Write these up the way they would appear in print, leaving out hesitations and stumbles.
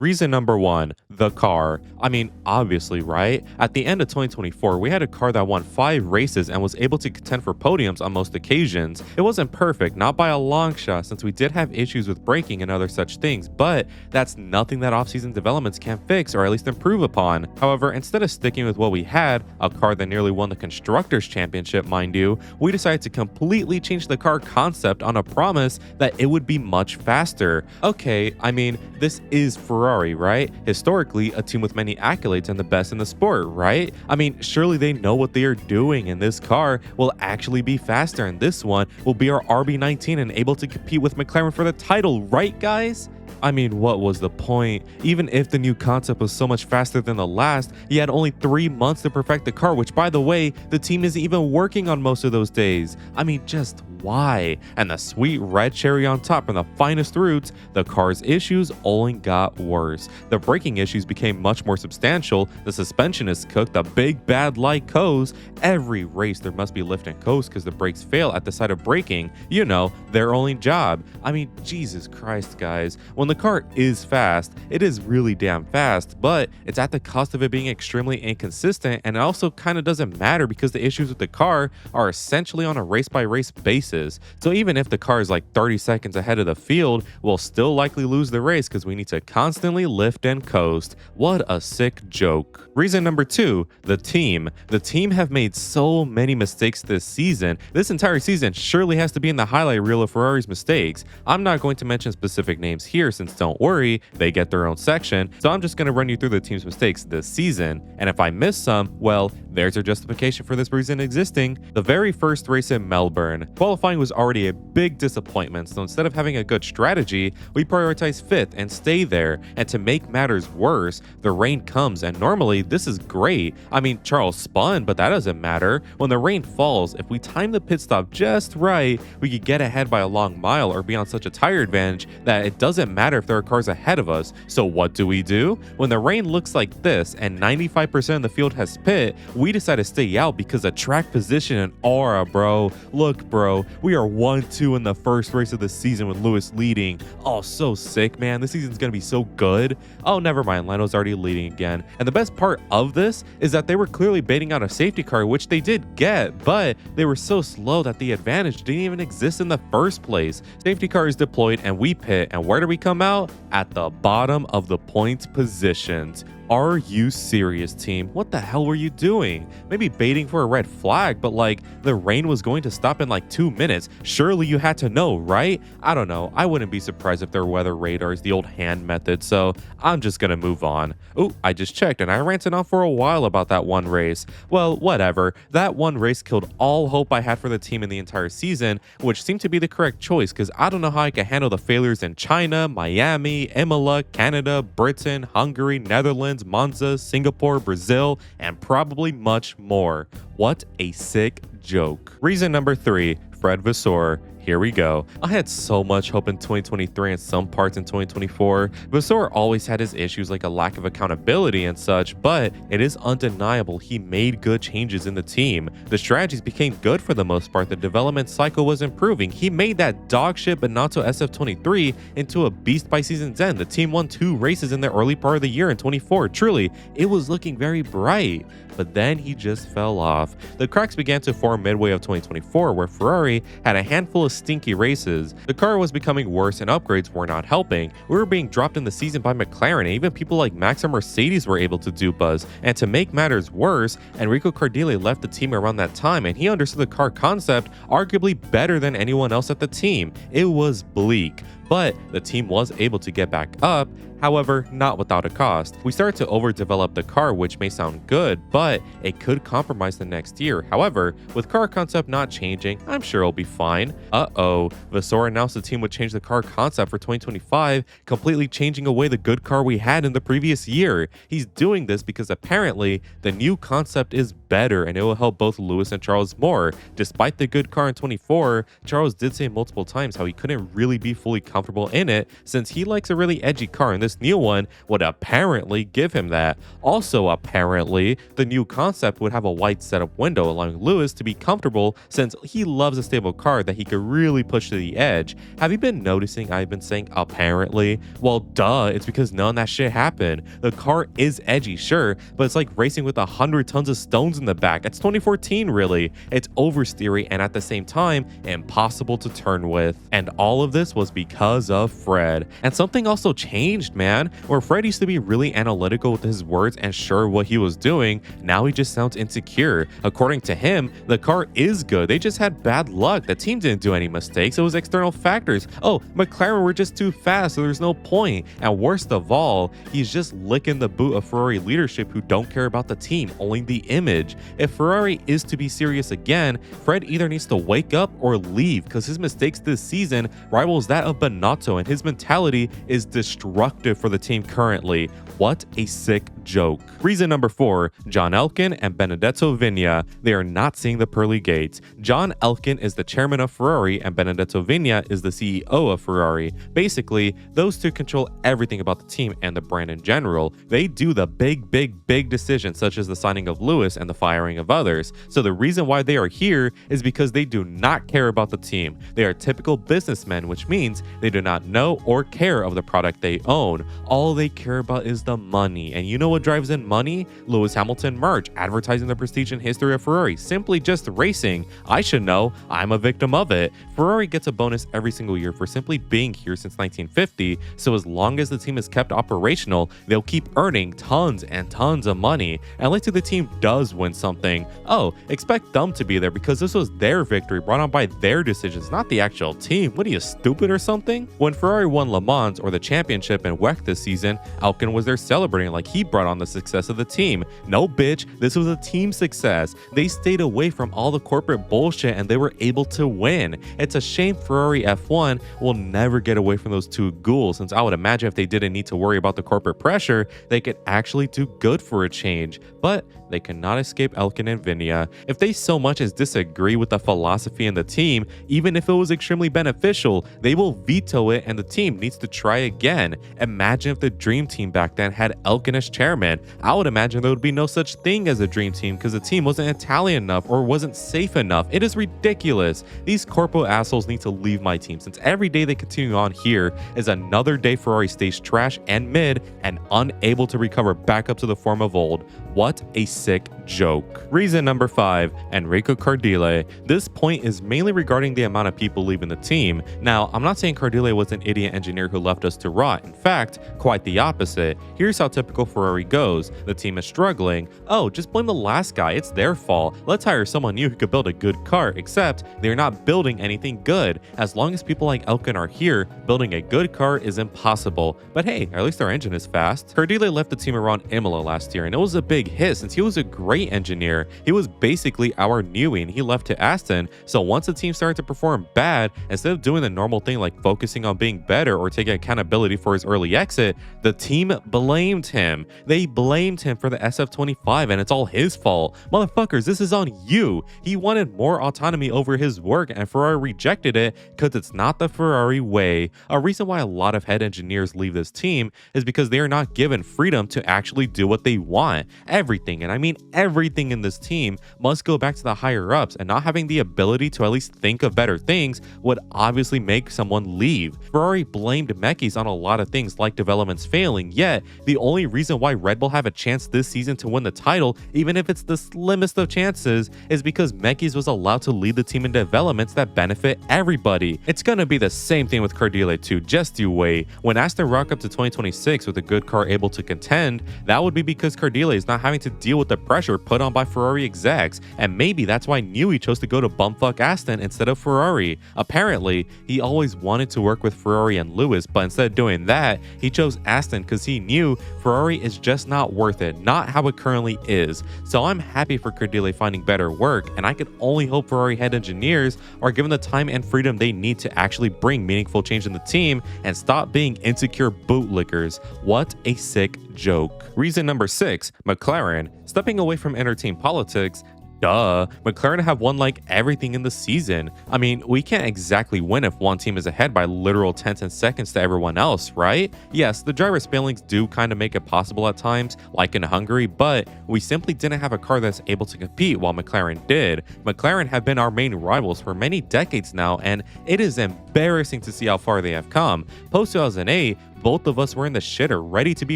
Reason number one, the car. I mean, obviously, right? At the end of 2024, we had a car that won 5 races and was able to contend for podiums on most occasions. It wasn't perfect, not by a long shot, since we did have issues with braking and other such things, but that's nothing that off-season developments can't fix or at least improve upon. However, instead of sticking with what we had, a car that nearly won the Constructors' Championship, mind you, we decided to completely change the car concept on a promise that it would be much faster. Okay, I mean, this is Ferrari, right? Historically, a team with many accolades and the best in the sport, right? I mean, surely they know what they are doing, and this car will actually be faster, and this one will be our RB19 and able to compete with McLaren for the title, right, guys? I mean, what was the point? Even if the new concept was so much faster than the last, you had only 3 months to perfect the car, which, by the way, the team isn't even working on most of those days. I mean, just why? And the sweet red cherry on top from the finest roots, the car's issues only got worse. The braking issues became much more substantial, the suspension is cooked, the big bad light coast. Every race there must be lift and coast because the brakes fail at the sight of braking. You know, their only job. I mean, Jesus Christ, guys. When the car is fast, it is really damn fast, but it's at the cost of it being extremely inconsistent, and it also kind of doesn't matter because the issues with the car are essentially on a race-by-race basis. So even if the car is like 30 seconds ahead of the field, we'll still likely lose the race because we need to constantly lift and coast. What a sick joke. Reason number two, the team. The team have made so many mistakes this season. This entire season surely has to be in the highlight reel of Ferrari's mistakes. I'm not going to mention specific names here since don't worry, they get their own section. So I'm just going to run you through the team's mistakes this season. And if I miss some, well, there's our justification for this reason existing. The very first race in Melbourne. Qualifying was already a big disappointment, so instead of having a good strategy, we prioritized fifth and stay there. And to make matters worse, the rain comes, and normally this is great. I mean, Charles spun, but that doesn't matter. When the rain falls, if we time the pit stop just right, we could get ahead by a long mile or be on such a tire advantage that it doesn't matter if there are cars ahead of us. So what do? When the rain looks like this and 95% of the field has pit, we decide to stay out because of track position and aura, bro. Look, bro, we are 1-2 in the first race of the season with Lewis leading. Oh, so sick, man. This season's gonna be so good. Oh, never mind, Leno's already leading again. And the best part of this is that they were clearly baiting out a safety car, which they did get, but they were so slow that the advantage didn't even exist in the first place. Safety car is deployed and we pit, and where do we come out? At the bottom of the points positions. Are you serious, team? What the hell were you doing? Maybe baiting for a red flag, but like the rain was going to stop in like 2 minutes. Surely you had to know, right? I don't know. I wouldn't be surprised if their weather radar is the old hand method, so I'm just gonna move on. Oh, I just checked and I ranted on for a while about that one race. Well, whatever. That one race killed all hope I had for the team in the entire season, which seemed to be the correct choice because I don't know how I could handle the failures in China, Miami, Imola, Canada, Britain, Hungary, Netherlands, Monza, Singapore, Brazil, and probably much more. What a sick joke. Reason number three, Fred Vasseur. Here we go. I had so much hope in 2023 and some parts in 2024. Vasseur always had his issues like a lack of accountability and such, but it is undeniable he made good changes in the team. The strategies became good for the most part. The development cycle was improving. He made that dogshit Benotto SF23 into a beast by season's end. The team won 2 races in the early part of the year in 24. Truly, it was looking very bright. But then he just fell off. The cracks began to form midway of 2024, where Ferrari had a handful of stinky races. The car was becoming worse and upgrades were not helping. We were being dropped in the season by McLaren, and even people like Max and Mercedes were able to dupe us. And to make matters worse, Enrico Cardile left the team around that time, and he understood the car concept arguably better than anyone else at the team. It was bleak. But the team was able to get back up, however, not without a cost. We started to overdevelop the car, which may sound good, but it could compromise the next year. However, with car concept not changing, I'm sure it'll be fine. Vasseur announced the team would change the car concept for 2025, completely changing away the good car we had in the previous year. He's doing this because apparently the new concept is better and it will help both Lewis and Charles more. Despite the good car in 24, Charles did say multiple times how he couldn't really be fully confident comfortable in it since he likes a really edgy car, and this new one would apparently give him that. Also, apparently, the new concept would have a wide setup window, allowing Lewis to be comfortable since he loves a stable car that he could really push to the edge. Have you been noticing I've been saying apparently? Well, duh, it's because none of that shit happened. The car is edgy, sure, but it's like racing with 100 tons of stones in the back. It's 2014, really. It's oversteery and at the same time, impossible to turn with. And all of this was because of Fred. And something also changed, man. Where Fred used to be really analytical with his words and sure what he was doing, now he just sounds insecure. According to him, the car is good. They just had bad luck. The team didn't do any mistakes. It was external factors. Oh, McLaren were just too fast, so there's no point. And worst of all, he's just licking the boot of Ferrari leadership who don't care about the team, only the image. If Ferrari is to be serious again, Fred either needs to wake up or leave because his mistakes this season rivals that of Binotto and his mentality is destructive for the team currently. What a sick joke. Reason number 4, John Elkann and Benedetto Vigna. They are not seeing the pearly gates. John Elkann is the chairman of Ferrari and Benedetto Vigna is the CEO of Ferrari. Basically, those two control everything about the team and the brand in general. They do the big decisions such as the signing of Lewis and the firing of others. So the reason why they are here is because they do not care about the team. They are typical businessmen, which means they do not know or care of the product they own. All they care about is the money. And you know what drives in money? Lewis Hamilton merch, advertising the prestige and history of Ferrari, simply just racing. I should know, I'm a victim of it. Ferrari gets a bonus every single year for simply being here since 1950, so as long as the team is kept operational, they'll keep earning tons and tons of money. And let's say the team does win something. Oh, expect them to be there because this was their victory brought on by their decisions, not the actual team. What are you, stupid or something? When Ferrari won Le Mans or the championship in WEC this season, Elkann was there celebrating like he brought on the success of the team. No bitch, this was a team success. They stayed away from all the corporate bullshit and they were able to win. It's a shame Ferrari F1 will never get away from those two ghouls, since I would imagine if they didn't need to worry about the corporate pressure, they could actually do good for a change. But they cannot escape Elkann and Vigna. If they so much as disagree with the philosophy and the team, even if it was extremely beneficial, they will veto it and the team needs to try again. Imagine if the dream team back then had Elkann as chairman. I would imagine there would be no such thing as a dream team because the team wasn't Italian enough or wasn't safe enough. It is ridiculous. These corpo assholes need to leave my team, since every day they continue on here is another day Ferrari stays trash and mid and unable to recover back up to the form of old. What a sick joke. Reason number 5, Enrico Cardile. This point is mainly regarding the amount of people leaving the team. Now, I'm not saying Cardile was an idiot engineer who left us to rot. In fact, quite the opposite. Here's how typical Ferrari goes. The team is struggling. Oh, just blame the last guy. It's their fault. Let's hire someone new who could build a good car, except they're not building anything good. As long as people like Elkann are here, building a good car is impossible. But hey, at least our engine is fast. Cardile left the team around Imola last year, and it was a big hit since he was a great engineer. He was basically our newbie and he left to Aston. So once the team started to perform bad, instead of doing the normal thing like focusing on being better or taking accountability for his early exit, the team blamed him. They blamed him for the SF25 and it's all his fault. Motherfuckers, this is on you. He wanted more autonomy over his work and Ferrari rejected it because it's not the Ferrari way. A reason why a lot of head engineers leave this team is because they are not given freedom to actually do what they want. Everything, and I mean everything in this team, must go back to the higher ups, and not having the ability to at least think of better things would obviously make someone leave. Ferrari blamed Mekis on a lot of things like developments failing, yet the only reason why Red Bull have a chance this season to win the title, even if it's the slimmest of chances, is because Mekis was allowed to lead the team in developments that benefit everybody. It's gonna be the same thing with Cardile too, just you wait. When Aston rock up to 2026 with a good car able to contend, that would be because Cardile is not having to deal with the pressure put on by Ferrari execs, and maybe that's why Newey chose to go to bumfuck Aston instead of Ferrari. Apparently, he always wanted to work with Ferrari and Lewis, but instead of doing that, he chose Aston because he knew Ferrari is just not worth it, not how it currently is. So I'm happy for Cardile finding better work, and I can only hope Ferrari head engineers are given the time and freedom they need to actually bring meaningful change in the team and stop being insecure bootlickers. What a sick joke. Reason number 6, McLaren. Stepping away from inner team politics, Duh, McLaren have won like everything in the season. I mean, we can't exactly win if one team is ahead by literal tenths and seconds to everyone else, right? Yes, the driver's failings do kind of make it possible at times, like in Hungary, but we simply didn't have a car that's able to compete while McLaren did. McLaren have been our main rivals for many decades now, and it is embarrassing to see how far they have come. Post 2008, both of us were in the shitter, ready to be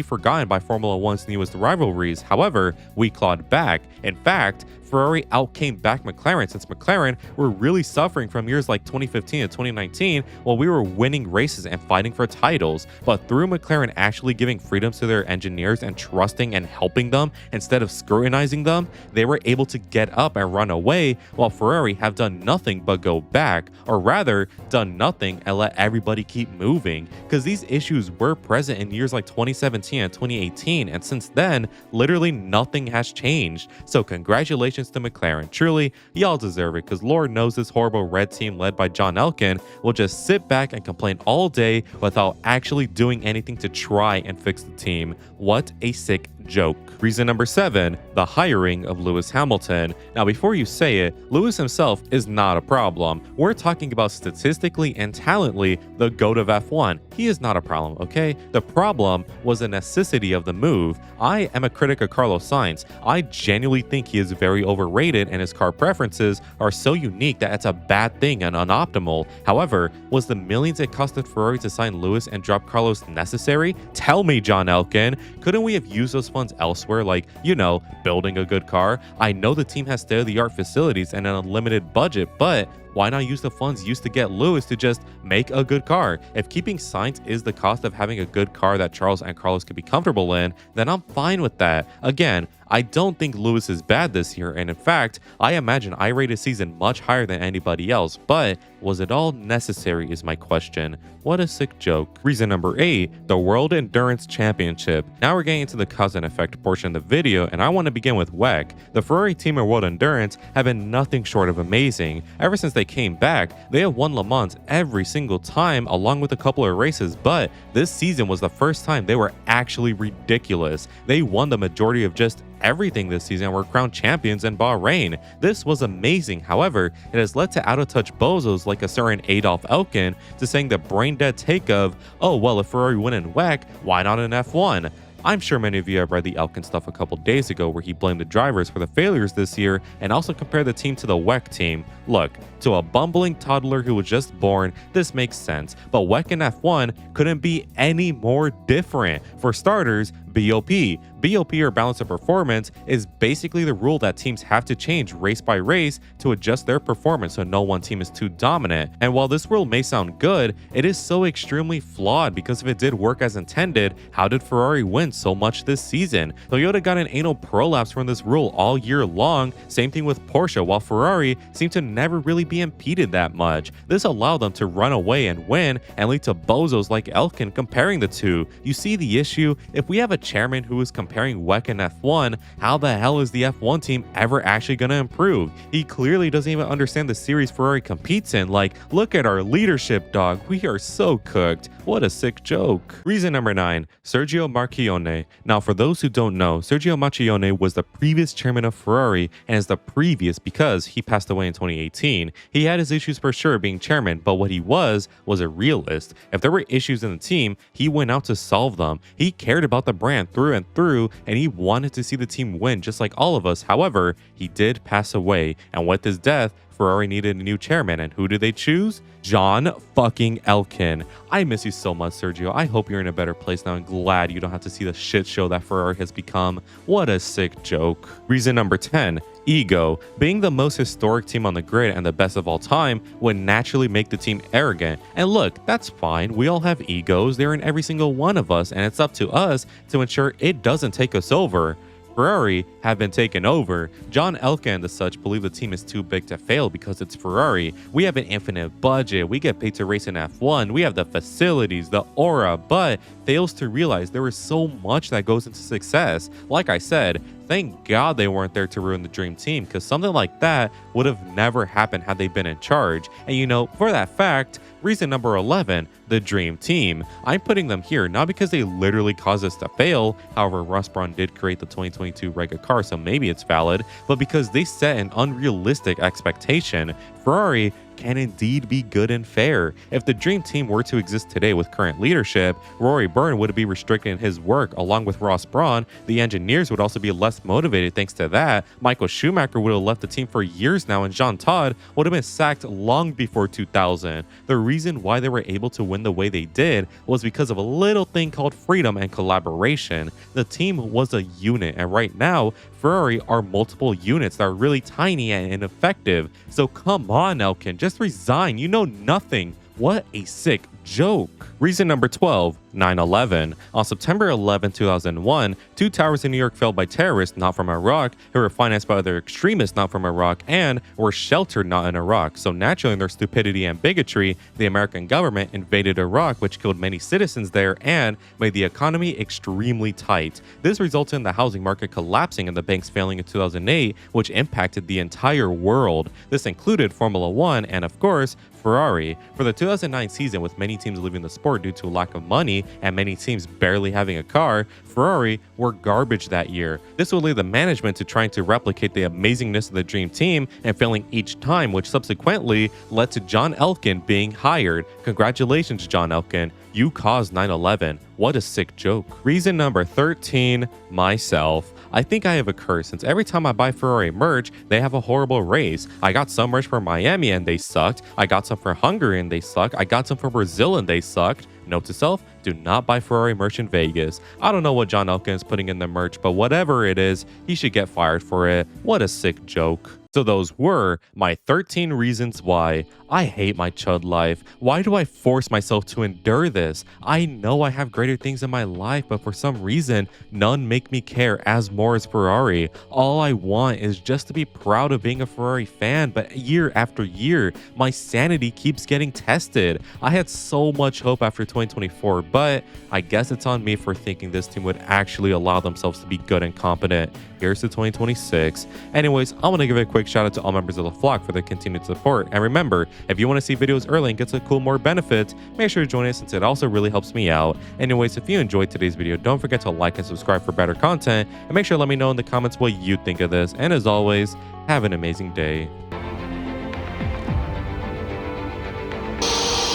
forgotten by Formula One's newest rivalries. However, we clawed back. In fact, Ferrari outcame back McLaren since McLaren were really suffering from years like 2015 and 2019 while we were winning races and fighting for titles. But through McLaren actually giving freedoms to their engineers and trusting and helping them instead of scrutinizing them, they were able to get up and run away, while Ferrari have done nothing but go back, or rather done nothing and let everybody keep moving, because these issues were present in years like 2017 and 2018, and since then literally nothing has changed. So congratulations to McLaren. Truly, y'all deserve it, because Lord knows this horrible red team led by John Elkann will just sit back and complain all day without actually doing anything to try and fix the team. What a sick joke. Reason number 7, the hiring of Lewis Hamilton. Now, before you say it, Lewis himself is not a problem. We're talking about statistically and talently the GOAT of F1. He is not a problem, okay? The problem was the necessity of the move. I am a critic of Carlos Sainz. I genuinely think he is very overrated and his car preferences are so unique that it's a bad thing and unoptimal. However, was the millions it costed Ferrari to sign Lewis and drop Carlos necessary? Tell me, John Elkann. Couldn't we have used those funds elsewhere, like, you know, building a good car? I know the team has state-of-the-art facilities and an unlimited budget, but why not use the funds used to get Lewis to just make a good car? If keeping Sainz is the cost of having a good car that Charles and Carlos could be comfortable in, then I'm fine with that. Again, I don't think Lewis is bad this year, and in fact, I imagine I rate his season much higher than anybody else, but was it all necessary is my question. What a sick joke. Reason number 8, the World Endurance Championship. Now we're getting into the cause and effect portion of the video, and I want to begin with WEC. The Ferrari team in World Endurance have been nothing short of amazing. Ever since they came back, they have won Le Mans every single time along with a couple of races, but this season was the first time they were actually ridiculous. They won the majority of just everything this season and were crowned champions in Bahrain. This was amazing. However, it has led to out-of-touch bozos like a certain Adolf Elkann to saying the brain-dead take of, oh, well, if Ferrari win in WEC, why not in F1? I'm sure many of you have read the Elkann stuff a couple days ago where he blamed the drivers for the failures this year and also compared the team to the WEC team. Look, to a bumbling toddler who was just born, this makes sense, but WEC and F1 couldn't be any more different. For starters, BOP. BOP, or balance of performance, is basically the rule that teams have to change race by race to adjust their performance so no one team is too dominant. And while this rule may sound good, it is so extremely flawed, because if it did work as intended, how did Ferrari win so much this season? Toyota got an anal prolapse from this rule all year long, same thing with Porsche, while Ferrari seemed to never really be impeded that much. This allowed them to run away and win and lead to bozos like Elkann comparing the two. You see the issue? If we have a chairman who is comparing WEC and F1, how the hell is the F1 team ever actually going to improve? He clearly doesn't even understand the series Ferrari competes in. Like, look at our leadership, dog. We are so cooked. What a sick joke. Reason number 9, Sergio Marchionne. Now, for those who don't know, Sergio Marchionne was the previous chairman of Ferrari and is the previous because he passed away in 2018. He had his issues for sure being chairman, but what he was a realist. If there were issues in the team, he went out to solve them. He cared about the brand through and through, and he wanted to see the team win just like all of us. However, he did pass away, and with his death, Ferrari needed a new chairman, and who did they choose? John fucking Elkann. I miss you so much, Sergio. I hope you're in a better place now and glad you don't have to see the shit show that Ferrari has become. What a sick joke. Reason number 10, ego. Being the most historic team on the grid and the best of all time would naturally make the team arrogant. And look, that's fine. We all have egos. They're in every single one of us, and it's up to us to ensure it doesn't take us over. Ferrari have been taken over. John Elkann and the such believe the team is too big to fail because it's Ferrari. We have an infinite budget. We get paid to race in F1. We have the facilities, the aura, but fails to realize there is so much that goes into success. Like I said, Thank God they weren't there to ruin the dream team, because something like that would have never happened had they been in charge. And for that fact, reason number 11, the dream team. I'm putting them here not because they literally caused us to fail, however Ross Brawn did create the 2022 Rega car, so maybe it's valid, but because they set an unrealistic expectation. Ferrari can indeed be good and fair. If the dream team were to exist today with current leadership, Rory Byrne would be restricted in his work along with Ross Brawn. The engineers would also be less motivated thanks to that. Michael Schumacher would have left the team for years now, and Jean Todt would have been sacked long before 2000. The reason why they were able to win the way they did was because of a little thing called freedom and collaboration. The team was a unit, and right now, Ferrari are multiple units that are really tiny and ineffective. So come on, Elkin, just resign. You know nothing. What a sick joke. Reason number 12, 9/11. On September 11, 2001, two towers in New York fell by terrorists not from Iraq, who were financed by other extremists not from Iraq, and were sheltered not in Iraq. So naturally, in their stupidity and bigotry, the American government invaded Iraq, which killed many citizens there and made the economy extremely tight. This resulted in the housing market collapsing and the banks failing in 2008, which impacted the entire world. This included Formula One and, of course, Ferrari. For the 2009 season, with many teams leaving the sport due to a lack of money and many teams barely having a car, Ferrari were garbage that year. This would lead the management to trying to replicate the amazingness of the dream team and failing each time, which subsequently led to John Elkann being hired. Congratulations, John Elkann. You caused 9/11. What a sick joke. Reason number 13, myself. I think I have a curse since every time I buy Ferrari merch, they have a horrible race. I got some merch from Miami and they sucked. I got some from Hungary and they sucked. I got some from Brazil and they sucked. Note to self, do not buy Ferrari merch in Vegas. I don't know what John Elkann is putting in the merch, but whatever it is, he should get fired for it. What a sick joke. So those were my 13 reasons why I hate my chud life. Why do I force myself to endure this? I know I have greater things in my life, but for some reason, none make me care as more as Ferrari. All I want is just to be proud of being a Ferrari fan, but year after year, my sanity keeps getting tested. I had so much hope after 2024, but I guess it's on me for thinking this team would actually allow themselves to be good and competent. Here's to 2026. Anyways, I want to give a quick shout out to all members of the flock for their continued support. And remember, if you want to see videos early and get some cool more benefits, make sure to join us since it also really helps me out. Anyways, if you enjoyed today's video, don't forget to like and subscribe for better content, and make sure to let me know in the comments what you think of this. And as always, have an amazing day.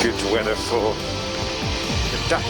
Good weather for the duck.